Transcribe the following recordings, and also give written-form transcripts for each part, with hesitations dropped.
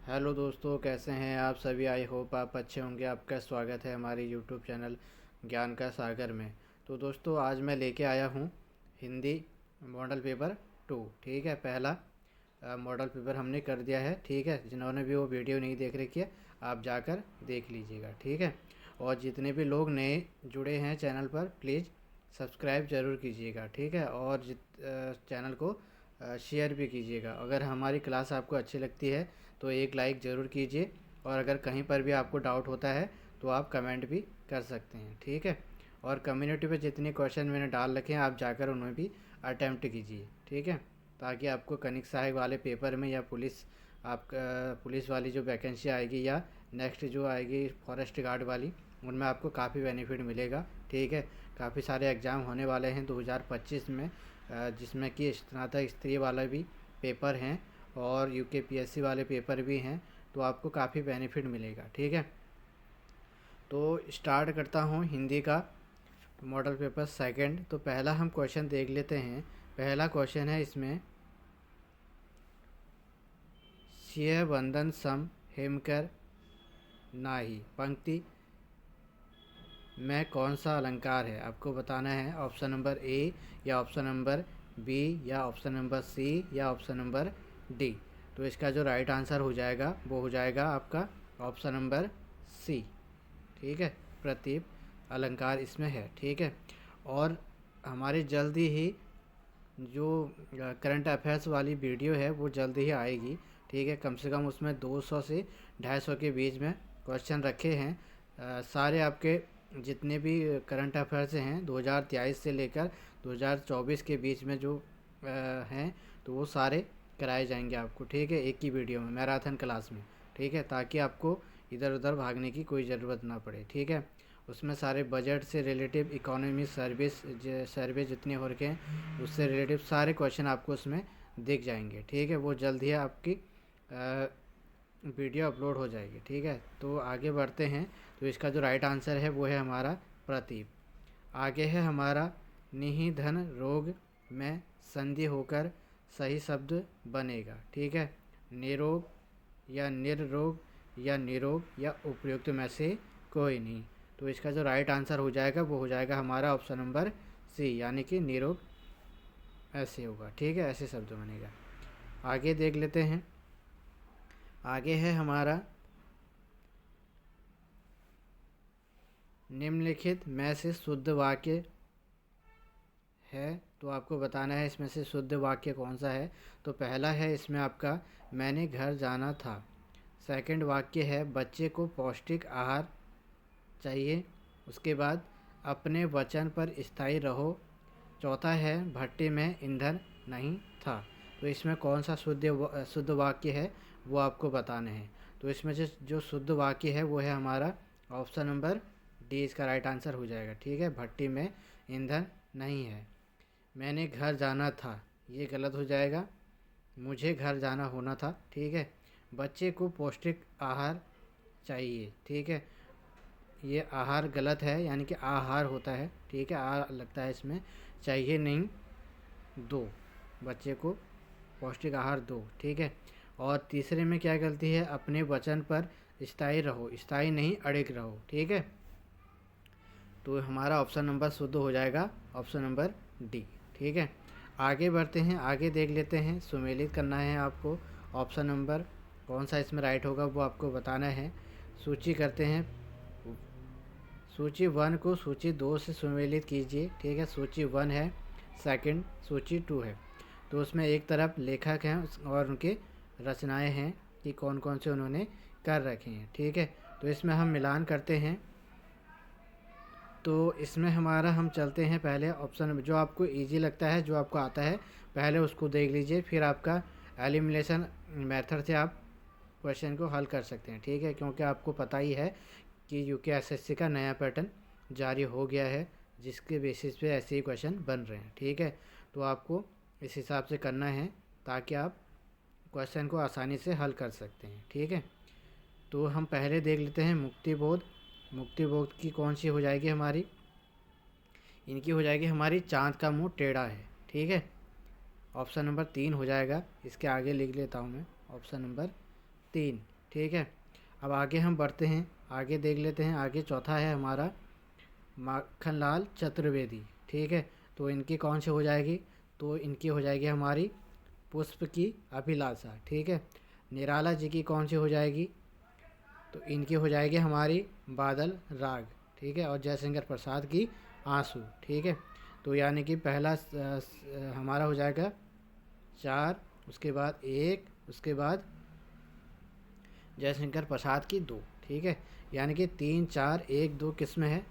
Hello दोस्तों, कैसे हैं आप सभी। आई होप आप अच्छे होंगे। आपका स्वागत है हमारे यूट्यूब चैनल ज्ञान का सागर में। तो दोस्तों, आज मैं लेके आया हूँ हिंदी मॉडल पेपर 2। ठीक है, पहला मॉडल पेपर हमने कर दिया है। ठीक है, जिन्होंने भी वो वीडियो नहीं देख रखी है आप जाकर देख लीजिएगा। ठीक है, और जितने भी लोग नए जुड़े हैं चैनल पर प्लीज़ सब्सक्राइब ज़रूर कीजिएगा। ठीक है, और चैनल को शेयर भी कीजिएगा। अगर हमारी क्लास आपको अच्छी लगती है तो एक लाइक ज़रूर कीजिए, और अगर कहीं पर भी आपको डाउट होता है तो आप कमेंट भी कर सकते हैं। ठीक है, और कम्युनिटी पे जितने क्वेश्चन मैंने डाल रखे हैं आप जाकर उन्हें भी अटैम्प्ट कीजिए। ठीक है, ताकि आपको कनिक सहायक वाले पेपर में या पुलिस वाली जो वैकेंसी आएगी या नेक्स्ट जो आएगी फॉरेस्ट गार्ड वाली, उनमें आपको काफ़ी बेनिफिट मिलेगा। ठीक है, काफ़ी सारे एग्ज़ाम होने वाले हैं 2025 में, जिसमें कि स्नातक स्तरीय वाला भी पेपर हैं और यूकेपीएससी वाले पेपर भी हैं, तो आपको काफ़ी बेनिफिट मिलेगा। ठीक है, तो स्टार्ट करता हूँ हिंदी का मॉडल पेपर सेकंड। तो पहला हम क्वेश्चन देख लेते हैं। पहला क्वेश्चन है इसमें, सिंह बंदन सम हेमकर नाही पंक्ति में कौन सा अलंकार है, आपको बताना है। ऑप्शन नंबर ए या ऑप्शन नंबर बी या ऑप्शन नंबर सी या ऑप्शन नंबर डी। तो इसका जो राइट आंसर हो जाएगा वो हो जाएगा आपका ऑप्शन नंबर सी। ठीक है, प्रतीप अलंकार इसमें है। ठीक है, और हमारी जल्दी ही जो करंट अफेयर्स वाली वीडियो है वो जल्दी ही आएगी। ठीक है, कम से कम उसमें 200 से 250 के बीच में क्वेश्चन रखे हैं। सारे आपके जितने भी करंट अफेयर्स हैं 2023 से लेकर 2024 के बीच में जो हैं, तो वो सारे कराए जाएंगे आपको। ठीक है, एक ही वीडियो में मैराथन क्लास में। ठीक है, ताकि आपको इधर उधर भागने की कोई ज़रूरत ना पड़े। ठीक है, उसमें सारे बजट से रिलेटिव, इकोनॉमी सर्वे जितने हो रखे हैं उससे रिलेटिव सारे क्वेश्चन आपको उसमें दिख जाएंगे। ठीक है, वो जल्द ही आपकी वीडियो अपलोड हो जाएगी। ठीक है, तो आगे बढ़ते हैं। तो इसका जो राइट आंसर है वो है हमारा प्रतीप। आगे है हमारा, निहिधन रोग में संधि होकर सही शब्द बनेगा। ठीक है, निरोग या निर्रोग या निरोग या उपयुक्त में से कोई नहीं। तो इसका जो राइट आंसर हो जाएगा वो हो जाएगा हमारा ऑप्शन नंबर सी, यानी कि निरोग ऐसे होगा। ठीक है, ऐसे शब्द बनेगा। आगे देख लेते हैं। आगे है हमारा, निम्नलिखित में से शुद्ध वाक्य है। तो आपको बताना है इसमें से शुद्ध वाक्य कौन सा है। तो पहला है इसमें आपका, मैंने घर जाना था। सेकंड वाक्य है, बच्चे को पौष्टिक आहार चाहिए। उसके बाद, अपने वचन पर स्थायी रहो। चौथा है, भट्टी में ईंधन नहीं था। तो इसमें कौन सा शुद्ध वाक्य है वो आपको बताना है। तो इसमें से जो शुद्ध वाक्य है वो है हमारा ऑप्शन नंबर डी, इसका राइट आंसर हो जाएगा। ठीक है, भट्टी में ईंधन नहीं है। मैंने घर जाना था, ये गलत हो जाएगा, मुझे घर जाना होना था। ठीक है, बच्चे को पौष्टिक आहार चाहिए। ठीक है, ये आहार गलत है, यानी कि आहार होता है। ठीक है, लगता है इसमें, चाहिए नहीं, दो, बच्चे को पौष्टिक आहार दो। ठीक है, और तीसरे में क्या गलती है, अपने वचन पर स्थायी रहो, स्थायी नहीं अड़िग रहो। ठीक है, तो हमारा ऑप्शन नंबर शुद्ध हो जाएगा ऑप्शन नंबर डी। ठीक है, आगे बढ़ते हैं। आगे देख लेते हैं, सुमेलित करना है आपको। ऑप्शन नंबर कौन सा इसमें राइट होगा वो आपको बताना है। सूची करते हैं। सूची 1 को सूची 2 से सुमेलित कीजिए। ठीक है, सूची 1 है, सेकंड सूची 2 है। तो उसमें एक तरफ लेखक हैं और उनके रचनाएं हैं कि कौन कौन से उन्होंने कर रखे हैं। ठीक है, तो इसमें हम मिलान करते हैं। तो इसमें हमारा, हम चलते हैं पहले ऑप्शन जो आपको इजी लगता है, जो आपको आता है पहले उसको देख लीजिए, फिर आपका एलिमिनेशन मेथड से आप क्वेश्चन को हल कर सकते हैं। ठीक है, क्योंकि आपको पता ही है कि यूकेएसएससी का नया पैटर्न जारी हो गया है, जिसके बेसिस पे ऐसे ही क्वेश्चन बन रहे हैं। ठीक है, तो आपको इस हिसाब से करना है ताकि आप क्वेश्चन को आसानी से हल कर सकते हैं। ठीक है, तो हम पहले देख लेते हैं मुक्तिबोध। मुक्तिबोध की कौन सी हो जाएगी हमारी, इनकी हो जाएगी हमारी, चाँद का मुंह टेढ़ा है। ठीक है, ऑप्शन नंबर 3 हो जाएगा। इसके आगे लिख लेता हूँ मैं, ऑप्शन नंबर 3 ठीक है। अब आगे हम बढ़ते हैं, आगे देख लेते हैं। आगे चौथा है हमारा माखनलाल चतुर्वेदी, ठीक है। तो इनकी कौन सी हो जाएगी, तो इनकी हो जाएगी हमारी पुष्प की अभिलाषा, ठीक है। निराला जी की कौन सी हो जाएगी, तो इनकी हो जाएगी हमारी बादल राग, ठीक है। और जयशंकर प्रसाद की आंसू, ठीक है। तो यानी कि पहला हमारा हो जाएगा 4, उसके बाद 1, उसके बाद जयशंकर प्रसाद की 2, ठीक है। यानी कि 3, 4, 1, 2 किस में है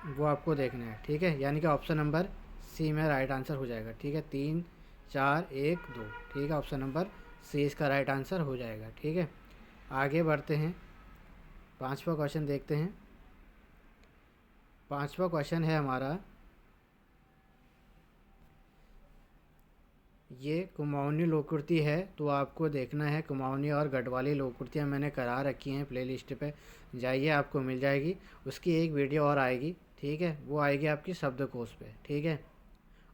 वो आपको देखना है, ठीक है। यानी कि ऑप्शन नंबर सी में राइट आंसर हो जाएगा, ठीक है। 3, 4, 1, 2, ठीक है। ऑप्शन नंबर सी इसका राइट आंसर हो जाएगा, ठीक है। आगे बढ़ते हैं, 5वां क्वेश्चन देखते हैं। 5वां क्वेश्चन है हमारा, ये कुमाऊनी लोककृति है, तो आपको देखना है। कुमाऊनी और गढ़वाली लोककृतियाँ मैंने करा रखी हैं प्लेलिस्ट पे, जाइए आपको मिल जाएगी। उसकी एक वीडियो और आएगी, ठीक है, वो आएगी आपकी शब्दकोश पे, ठीक है।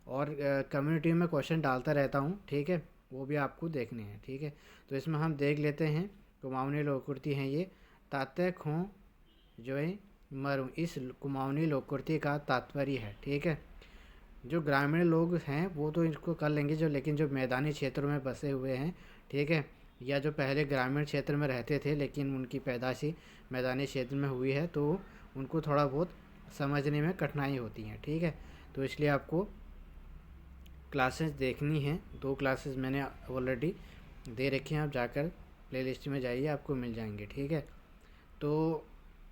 और कम्युनिटी में क्वेश्चन डालता रहता हूँ, ठीक है, वो भी आपको देखने हैं, ठीक है। तो इसमें हम देख लेते हैं, कुमाऊनी लोककृति हैं ये। ताते खों जो है मरूं, इस कुमाऊनी लोककृति का तात्पर्य है, ठीक है। जो ग्रामीण लोग हैं वो तो इसको कर लेंगे, जो लेकिन जो मैदानी क्षेत्रों में बसे हुए हैं, ठीक है, या जो पहले ग्रामीण क्षेत्र में रहते थे लेकिन उनकी पैदाशी मैदानी क्षेत्र में हुई है, तो उनको थोड़ा बहुत समझने में कठिनाई होती है, ठीक है। तो इसलिए आपको क्लासेस देखनी हैं, 2 क्लासेस मैंने ऑलरेडी दे रखी हैं, आप जाकर प्लेलिस्ट में जाइए, आपको मिल जाएंगे, ठीक है। तो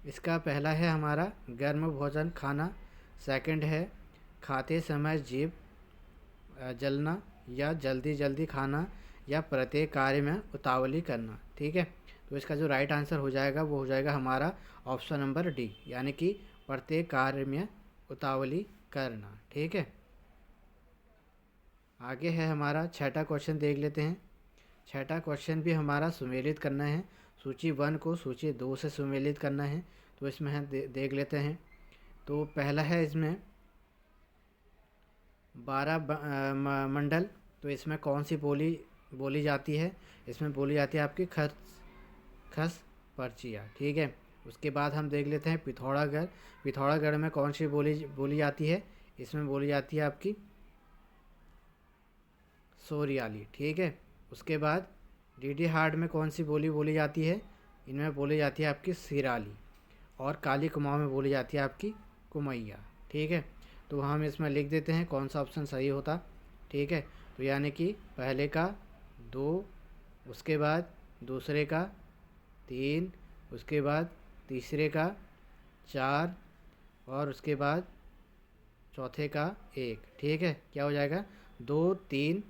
इसका पहला है हमारा गर्म भोजन खाना, सेकंड है खाते समय जीभ जलना, या जल्दी जल्दी खाना, या प्रत्येक कार्य में उतावली करना, ठीक है। तो इसका जो राइट आंसर हो जाएगा वो हो जाएगा हमारा ऑप्शन नंबर डी, यानी कि प्रत्येक कार्य में उतावली करना, ठीक है। आगे है हमारा 6ठा क्वेश्चन, देख लेते हैं। 6ठा क्वेश्चन भी हमारा सुमेलित करना है, सूची 1 को सूची 2 से सुमेलित करना है। तो इसमें हम देख लेते हैं। तो पहला है इसमें 12 मंडल, तो इसमें कौन सी बोली बोली जाती है, इसमें बोली जाती है आपकी खस पर्चिया, ठीक है। उसके बाद हम देख लेते हैं पिथौरागढ़। पिथौरागढ़ में कौन सी बोली बोली जाती है, इसमें बोली जाती है आपकी सोरियाली, ठीक है। उसके बाद डीडी हाट में कौन सी बोली बोली जाती है, इनमें बोली जाती है आपकी सिराली। और काली कुमाऊँ में बोली जाती है आपकी कुमैया, ठीक है। तो हम इसमें लिख देते हैं कौन सा ऑप्शन सही होता, ठीक है। तो यानी कि पहले का 2, उसके बाद दूसरे का 3, उसके बाद तीसरे का 4, और उसके बाद चौथे का 1, ठीक है। क्या हो जाएगा 2, 3,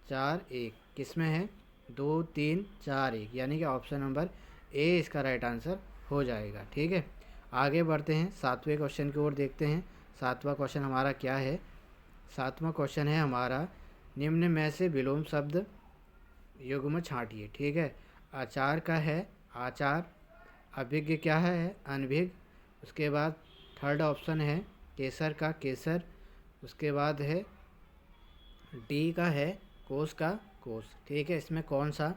4, 1, किस में है 2, 3, 4, 1, यानी कि ऑप्शन नंबर ए इसका राइट आंसर हो जाएगा, ठीक है। आगे बढ़ते हैं, 7वें क्वेश्चन की ओर देखते हैं। 7वां क्वेश्चन हमारा क्या है, 7वां क्वेश्चन है हमारा निम्न में से विलोम शब्द युग्म छांटिए, ठीक है। आचार का है आचार, अभिज्ञ क्या है अनभिज्ञ, उसके बाद थर्ड ऑप्शन है केसर का केसर, उसके बाद है डी का है कोस का कोस, ठीक है। इसमें कौन सा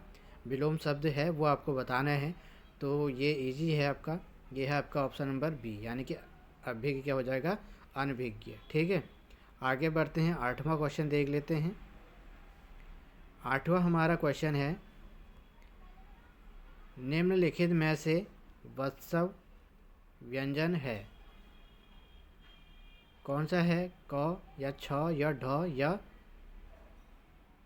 विलोम शब्द है वो आपको बताना है। तो ये इजी है आपका, ये है आपका ऑप्शन नंबर बी, यानी कि अभिज्ञ क्या हो जाएगा अनभिज्ञ, ठीक है। आगे बढ़ते हैं, 8वां क्वेश्चन देख लेते हैं। 8वां हमारा क्वेश्चन है निम्नलिखित में से वत्सव व्यंजन है, कौन सा है क या छ या ढ या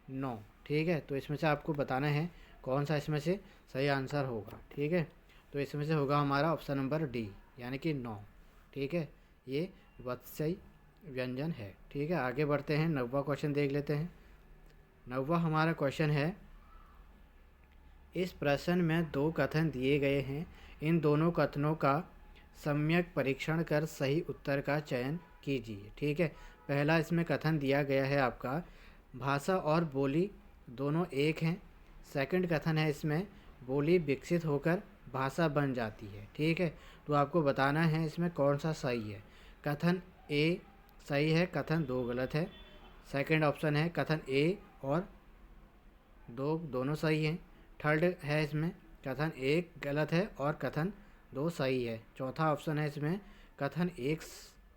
नो, ठीक है। तो इसमें से आपको बताना है कौन सा इसमें से सही आंसर होगा, ठीक है। तो इसमें से होगा हमारा ऑप्शन नंबर डी, यानी कि नो, ठीक है। ये वत्सई व्यंजन है, ठीक है। आगे बढ़ते हैं, 9वां क्वेश्चन देख लेते हैं। 9वां हमारा क्वेश्चन है इस प्रश्न में 2 कथन दिए गए हैं, इन दोनों कथनों का सम्यक परीक्षण कर सही उत्तर का चयन कीजिए, ठीक है। पहला इसमें कथन दिया गया है आपका भाषा और बोली दोनों एक हैं। सेकंड कथन है इसमें बोली विकसित होकर भाषा बन जाती है, ठीक है। तो आपको बताना है इसमें कौन सा सही है। कथन ए सही है, कथन 2 गलत है। सेकंड ऑप्शन है कथन ए और 2 दोनों सही हैं। थर्ड है इसमें कथन 1 गलत है और कथन 2 सही है। चौथा ऑप्शन है इसमें कथन 1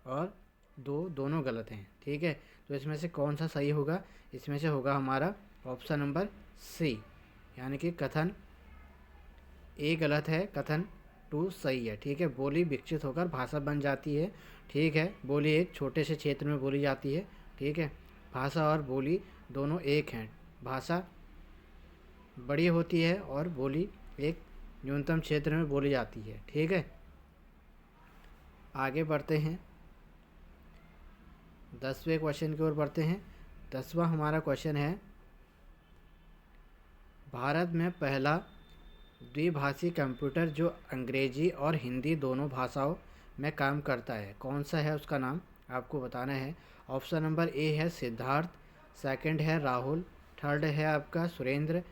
और 2 दोनों गलत हैं। ठीक है, तो इसमें से कौन सा सही होगा? इसमें से होगा हमारा ऑप्शन नंबर सी, यानी कि कथन ए गलत है, कथन 2 सही है। ठीक है, बोली विकसित होकर भाषा बन जाती है। ठीक है, बोली एक छोटे से क्षेत्र में बोली जाती है। ठीक है, भाषा और बोली दोनों एक हैं। भाषा बड़ी होती है और बोली एक न्यूनतम क्षेत्र में बोली जाती है। ठीक है, आगे बढ़ते हैं, 10वें क्वेश्चन की ओर बढ़ते हैं। 10वां हमारा क्वेश्चन है, भारत में पहला द्विभाषी कंप्यूटर जो अंग्रेजी और हिंदी दोनों भाषाओं में काम करता है, कौन सा है? उसका नाम आपको बताना है। ऑप्शन नंबर ए है सिद्धार्थ, सेकंड है राहुल, थर्ड है आपका सुरेंद्र,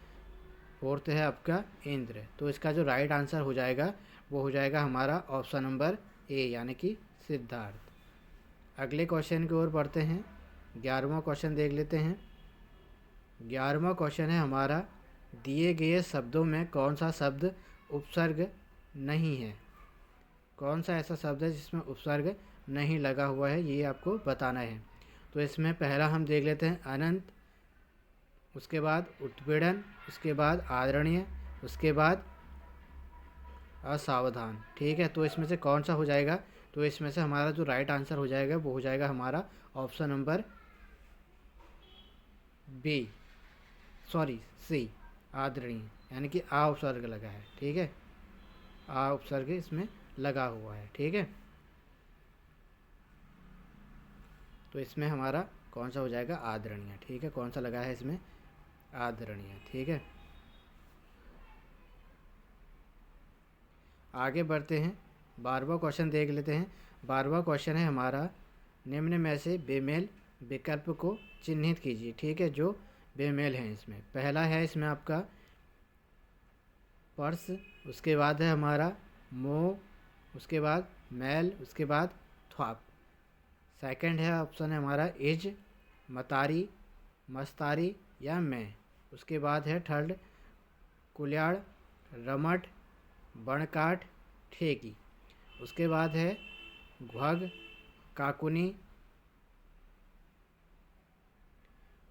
फोर्थ है आपका इंद्र। तो इसका जो राइट आंसर हो जाएगा वो हो जाएगा हमारा ऑप्शन नंबर ए, यानी कि सिद्धार्थ। अगले क्वेश्चन की ओर बढ़ते हैं, 11वां क्वेश्चन देख लेते हैं। 11वां क्वेश्चन है हमारा, दिए गए शब्दों में कौन सा शब्द उपसर्ग नहीं है? कौन सा ऐसा शब्द है जिसमें उपसर्ग नहीं लगा हुआ है, ये आपको बताना है। तो इसमें पहला हम देख लेते हैं अनंत, उसके बाद उत्पीड़न, उसके बाद आदरणीय, उसके बाद असावधान। ठीक है, तो इसमें से कौन सा हो जाएगा? तो इसमें से हमारा जो राइट आंसर हो जाएगा वो हो जाएगा हमारा option number B, sorry C, आदरणीय, यानी कि आ उपसर्ग लगा है। ठीक है, आ उपसर्ग इसमें लगा हुआ है। ठीक है, तो इसमें हमारा कौन सा हो जाएगा? आदरणीय। ठीक है, कौन सा लगा है इसमें? आदरणीय। ठीक है, आगे बढ़ते हैं, 12वां क्वेश्चन देख लेते हैं। 12वां क्वेश्चन है हमारा, निम्न में से बेमेल विकल्प को चिन्हित कीजिए। ठीक है, जो बेमेल हैं इसमें, पहला है इसमें आपका पर्स, उसके बाद है हमारा मोह, उसके बाद मैल, उसके बाद थ्वाप। सेकंड है ऑप्शन है हमारा इज, मतारी, मस्तारी या मैं। उसके बाद है थर्ड कुल्याड़, रमट, बणकाट, ठेकी। उसके बाद है घ्वग, काकुनी,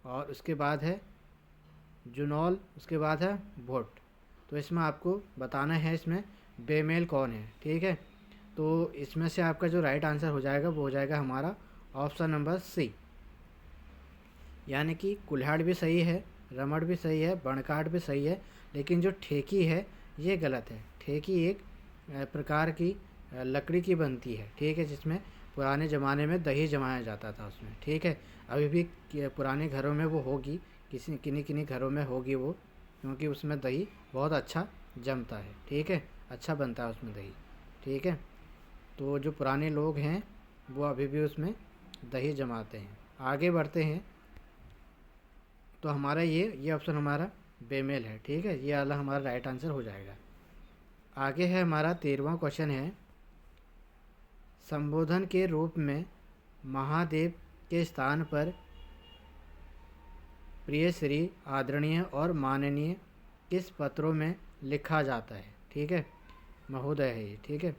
और उसके बाद है जुनौल, उसके बाद है भोट। तो इसमें आपको बताना है इसमें बेमेल कौन है। ठीक है, तो इसमें से आपका जो राइट आंसर हो जाएगा वो हो जाएगा हमारा ऑप्शन नंबर सी, यानी कि कुल्हाड़ भी सही है, रमड़ भी सही है, बणकाट भी सही है, लेकिन जो ठेकी है ये गलत है। ठेकी एक प्रकार की लकड़ी की बनती है। ठीक है, जिसमें पुराने ज़माने में दही जमाया जाता था उसमें। ठीक है, अभी भी पुराने घरों में वो होगी, किन्हीं किन्हीं घरों में होगी वो, क्योंकि उसमें दही बहुत अच्छा जमता है। ठीक है, अच्छा बनता है उसमें दही। ठीक है, तो जो पुराने लोग हैं वो अभी भी उसमें दही जमाते हैं। आगे बढ़ते हैं, तो हमारा ये ऑप्शन हमारा बेमेल है। ठीक है, ये वाला हमारा राइट आंसर हो जाएगा। आगे है हमारा 13वां क्वेश्चन है, संबोधन के रूप में महादेव के स्थान पर प्रिय श्री, आदरणीय और माननीय किस पत्रों में लिखा जाता है? ठीक है, महोदय है ये। ठीक है,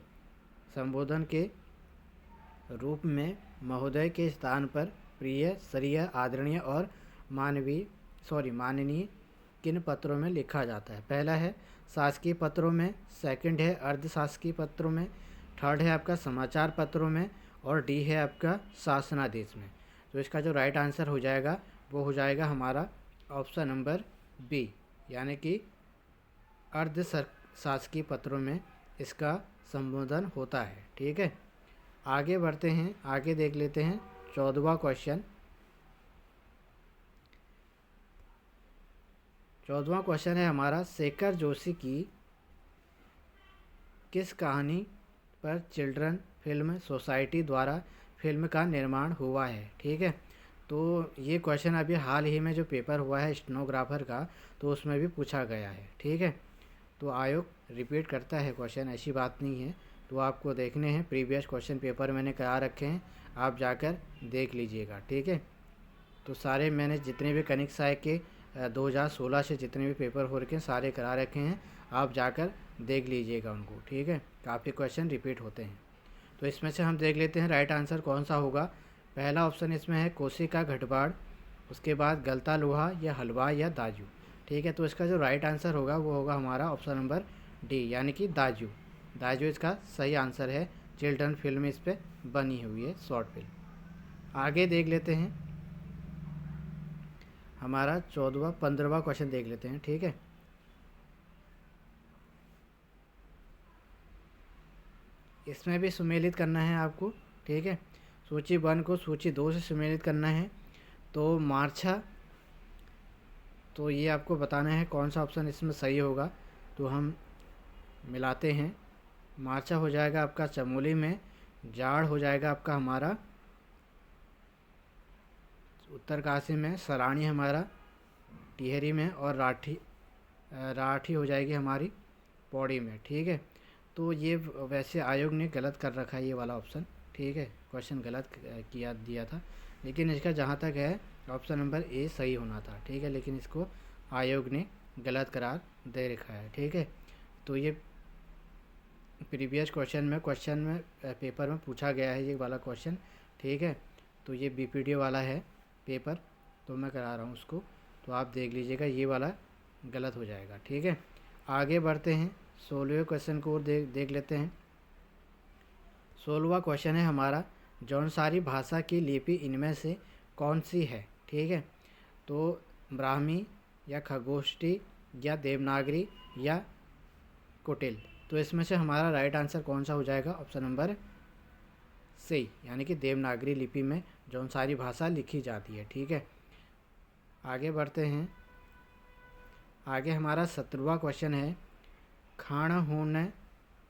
संबोधन के रूप में महोदय के स्थान पर प्रिय, श्रीय, आदरणीय और माननीय किन पत्रों में लिखा जाता है? पहला है शासकीय पत्रों में, सेकंड है अर्धशासकीय पत्रों में, थर्ड है आपका समाचार पत्रों में, और डी है आपका शासनादेश में। तो इसका जो राइट आंसर हो जाएगा वो हो जाएगा हमारा ऑप्शन नंबर बी, यानी कि अर्ध शासकीय पत्रों में इसका संबोधन होता है। ठीक है, आगे बढ़ते हैं, आगे देख लेते हैं 14वां क्वेश्चन। 14वां क्वेश्चन है हमारा, शेखर जोशी की किस कहानी पर चिल्ड्रन फिल्म सोसाइटी द्वारा फिल्म का निर्माण हुआ है? ठीक है, तो ये क्वेश्चन अभी हाल ही में जो पेपर हुआ है स्टेनोग्राफर का, तो उसमें भी पूछा गया है। ठीक है, तो आयोग रिपीट करता है क्वेश्चन, ऐसी बात नहीं है। तो आपको देखने हैं, प्रीवियस क्वेश्चन पेपर मैंने करा रखे हैं, आप जाकर देख लीजिएगा। ठीक है, तो सारे मैंने जितने भी कनिक साय के 2016 से जितने भी पेपर हो रखे हैं सारे करा रखे हैं, आप जाकर देख लीजिएगा उनको, ठीक है। काफ़ी क्वेश्चन रिपीट होते हैं। तो इसमें से हम देख लेते हैं राइट आंसर कौन सा होगा। पहला ऑप्शन इसमें है कोसी का घटबाड़, उसके बाद गलता लोहा या हलवा या दाजू, ठीक है। तो इसका जो राइट आंसर होगा वो होगा हमारा ऑप्शन नंबर डी, यानी कि दाजू। दाजू इसका सही आंसर है। चिल्ड्रन फिल्म इस पर बनी हुई है, शॉर्ट फिल्म। आगे देख लेते हैं हमारा 15वां क्वेश्चन देख लेते हैं, ठीक है। इसमें भी सुमेलित करना है आपको, ठीक है। सूची 1 को सूची 2 से सुमेलित करना है। तो मार्छा, तो ये आपको बताना है कौन सा ऑप्शन इसमें सही होगा। तो हम मिलाते हैं। मार्चा हो जाएगा आपका चमोली में, जाड़ हो जाएगा आपका हमारा उत्तरकाशी में, सराणी हमारा टिहरी में, और राठी हो जाएगी हमारी पौड़ी में, ठीक है। तो ये वैसे आयोग ने गलत कर रखा है ये वाला ऑप्शन, ठीक है। क्वेश्चन गलत किया दिया था, लेकिन इसका जहाँ तक है ऑप्शन नंबर ए सही होना था, ठीक है। लेकिन इसको आयोग ने गलत करार दे रखा है, ठीक है। तो ये प्रीवियस क्वेश्चन में पेपर में पूछा गया है ये वाला क्वेश्चन, ठीक है। तो ये बीपीडीओ वाला है पेपर, तो मैं करा रहा हूँ उसको, तो आप देख लीजिएगा ये वाला गलत हो जाएगा, ठीक है। आगे बढ़ते हैं, 16वें क्वेश्चन को देख लेते हैं। 16वां क्वेश्चन है हमारा, जौनसारी भाषा की लिपि इनमें से कौन सी है, ठीक है। तो ब्राह्मी या खगोष्ठी या देवनागरी या कुटिल, तो इसमें से हमारा राइट आंसर कौन सा हो जाएगा, ऑप्शन नंबर सी, यानी कि देवनागरी लिपि में जौनसारी भाषा लिखी जाती है, ठीक है। आगे बढ़ते हैं। आगे हमारा 17वां क्वेश्चन है, खाण होने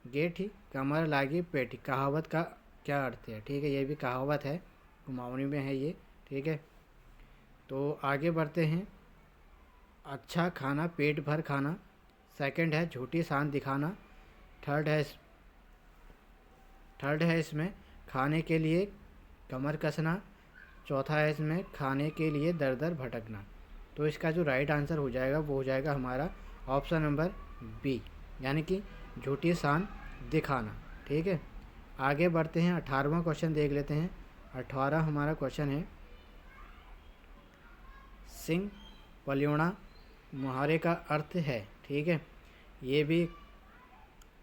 गेठी कमर लागी पेटी, कहावत का क्या अर्थ है, ठीक है। ये भी कहावत है, कुमाऊनी में है ये, ठीक है। तो आगे बढ़ते हैं। अच्छा खाना पेट भर खाना, सेकंड है झूठी शान दिखाना, थर्ड है इसमें खाने के लिए कमर कसना, चौथा है इसमें खाने के लिए दर दर भटकना। तो इसका जो राइट आंसर हो जाएगा वो हो जाएगा हमारा ऑप्शन नंबर बी, यानी कि झूठी शान दिखाना, ठीक है। आगे बढ़ते हैं, 18वां क्वेश्चन देख लेते हैं। 18 हमारा क्वेश्चन है, सिंह पल्योणा मुहावरे का अर्थ है, ठीक है। ये भी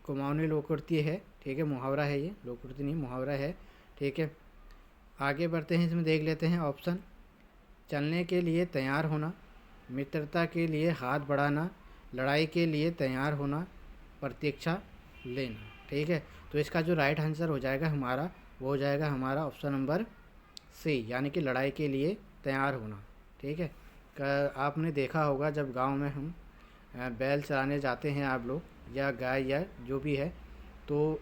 कुमाऊनी लोकोक्ति है, ठीक है, मुहावरा है ये, लोकोक्ति नहीं मुहावरा है, ठीक है। आगे बढ़ते हैं, इसमें देख लेते हैं ऑप्शन, चलने के लिए तैयार होना, मित्रता के लिए हाथ बढ़ाना, लड़ाई के लिए तैयार होना, प्रतीक्षा लेना, ठीक है। तो इसका जो राइट आंसर हो जाएगा हमारा वो हो जाएगा हमारा ऑप्शन नंबर सी, यानी कि लड़ाई के लिए तैयार होना, ठीक है। आपने देखा होगा जब गांव में हम बैल चराने जाते हैं आप लोग, या गाय या जो भी है, तो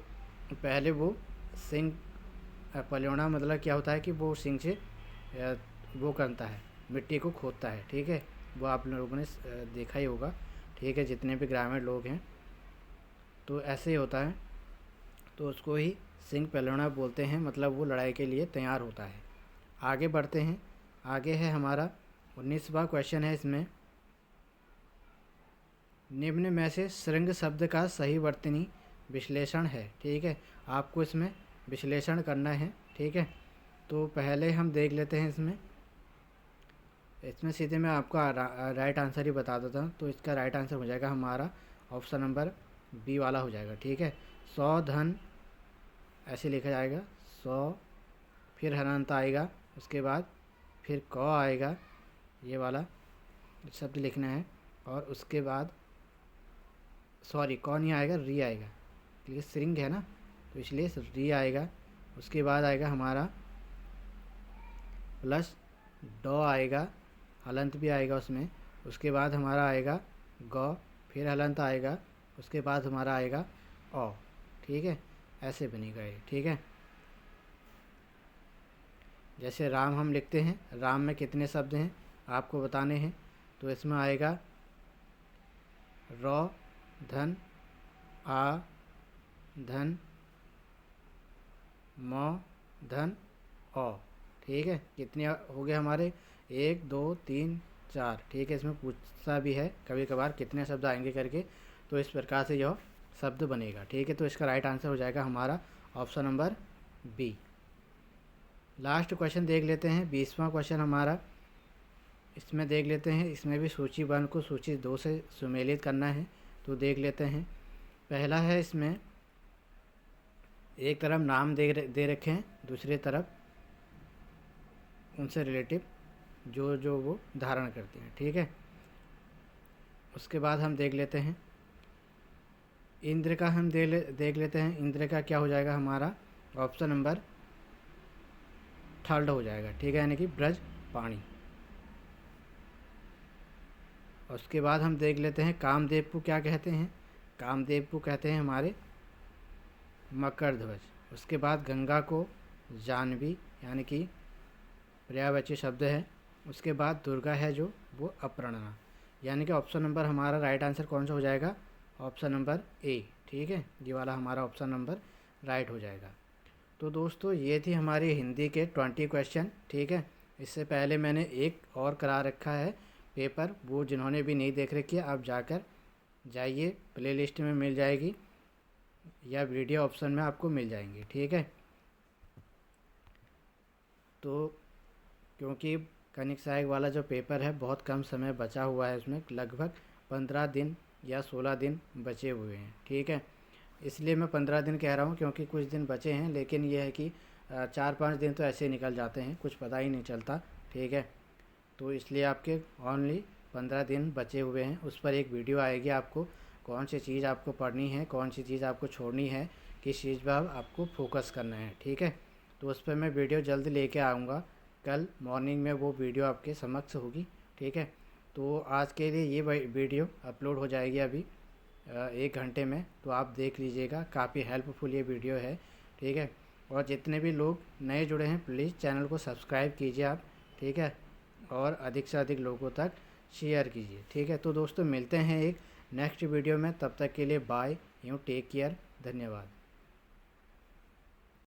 पहले वो सिंह पल्योणा मतलब क्या होता है कि वो सिंह से वो करता है, मिट्टी को खोदता है, ठीक है। वो आप लोगों ने देखा ही होगा, ठीक है, जितने भी ग्रामीण लोग हैं, तो ऐसे ही होता है। तो उसको ही सिंह पल्योणा बोलते हैं, मतलब वो लड़ाई के लिए तैयार होता है। आगे बढ़ते हैं। आगे है हमारा 19वां क्वेश्चन है, इसमें निम्न में से श्रृंग शब्द का सही वर्तनी विश्लेषण है, ठीक है। आपको इसमें विश्लेषण करना है, ठीक है। तो पहले हम देख लेते हैं इसमें सीधे मैं आपको राइट आंसर ही बता देता हूँ। तो इसका राइट आंसर हो जाएगा हमारा ऑप्शन नंबर बी वाला हो जाएगा, ठीक है। 100 धन ऐसे लिखा जाएगा, 100 फिर हरंत आएगा, उसके बाद फिर क आएगा, ये वाला शब्द लिखना है, और उसके बाद सॉरी क नहीं आएगा, री आएगा, क्योंकि श्रृंग है ना, तो इसलिए री आएगा। उसके बाद आएगा हमारा प्लस ड आएगा, हलंत भी आएगा उसमें। उसके बाद हमारा आएगा ग, फिर हलंत आएगा, उसके बाद हमारा आएगा अ, ठीक है। ऐसे बनेगा ये, ठीक है। जैसे राम हम लिखते हैं, राम में कितने शब्द हैं आपको बताने हैं। तो इसमें आएगा र धन आ धन म धन अ, ठीक है। कितने हो गए हमारे, 1 2 3 4। ठीक है, इसमें पूछता भी है कभी कभार कितने शब्द आएंगे करके, तो इस प्रकार से यह शब्द बनेगा। ठीक है, तो इसका राइट आंसर हो जाएगा हमारा option number B. Last question देख लेते हैं, 20वां क्वेश्चन हमारा। इसमें देख लेते हैं, इसमें भी सूची 1 को सूची 2 से सुमेलित करना है, तो देख लेते हैं। पहला है, इसमें एक तरफ नाम दे रखे हैं, दूसरी तरफ उनसे रिलेटिव जो जो वो धारण करते हैं। ठीक है, उसके बाद हम देख लेते हैं इंद्र का, हम देख लेते हैं इंद्र का क्या हो जाएगा हमारा ऑप्शन नंबर 3 हो जाएगा। ठीक है, यानी कि ब्रज पाणी। उसके बाद हम देख लेते हैं कामदेव को क्या कहते हैं। कामदेव को कहते हैं हमारे मकर ध्वज। उसके बाद गंगा को जाह्नवी, यानी कि पर्यायवाची शब्द है। उसके बाद दुर्गा है जो वो अपर्णा, यानी कि ऑप्शन नंबर हमारा राइट आंसर कौन सा हो जाएगा, ऑप्शन नंबर ए। ठीक है, ये वाला हमारा ऑप्शन नंबर राइट हो जाएगा। तो दोस्तों ये थी हमारी हिंदी के 20 क्वेश्चन। ठीक है, इससे पहले मैंने एक और करा रखा है पेपर, वो जिन्होंने भी नहीं देख रखी है आप जाइए, प्लेलिस्ट में मिल जाएगी या वीडियो ऑप्शन में आपको मिल जाएंगी। ठीक है, तो क्योंकि कनिक सहायक वाला जो पेपर है बहुत कम समय बचा हुआ है, उसमें लगभग 15 दिन या 16 दिन बचे हुए हैं। ठीक है, इसलिए मैं 15 दिन कह रहा हूँ क्योंकि कुछ दिन बचे हैं, लेकिन यह है कि 4-5 दिन तो ऐसे निकल जाते हैं, कुछ पता ही नहीं चलता। ठीक है, तो इसलिए आपके ओनली 15 दिन बचे हुए हैं। उस पर एक वीडियो आएगी, आपको कौन सी चीज़ आपको पढ़नी है, कौन सी चीज़ आपको छोड़नी है, किस चीज़ पर आपको फोकस करना है। ठीक है, तो उस पर मैं वीडियो जल्द लेके आऊँगा, कल मॉर्निंग में वो वीडियो आपके समक्ष होगी। ठीक है, तो आज के लिए ये वीडियो अपलोड हो जाएगी अभी 1 घंटे में, तो आप देख लीजिएगा, काफ़ी हेल्पफुल ये वीडियो है। ठीक है, और जितने भी लोग नए जुड़े हैं प्लीज़ चैनल को सब्सक्राइब कीजिए आप। ठीक है, और अधिक से अधिक लोगों तक शेयर कीजिए। ठीक है, तो दोस्तों मिलते हैं एक नेक्स्ट वीडियो में, तब तक के लिए बाय, टेक केयर, धन्यवाद।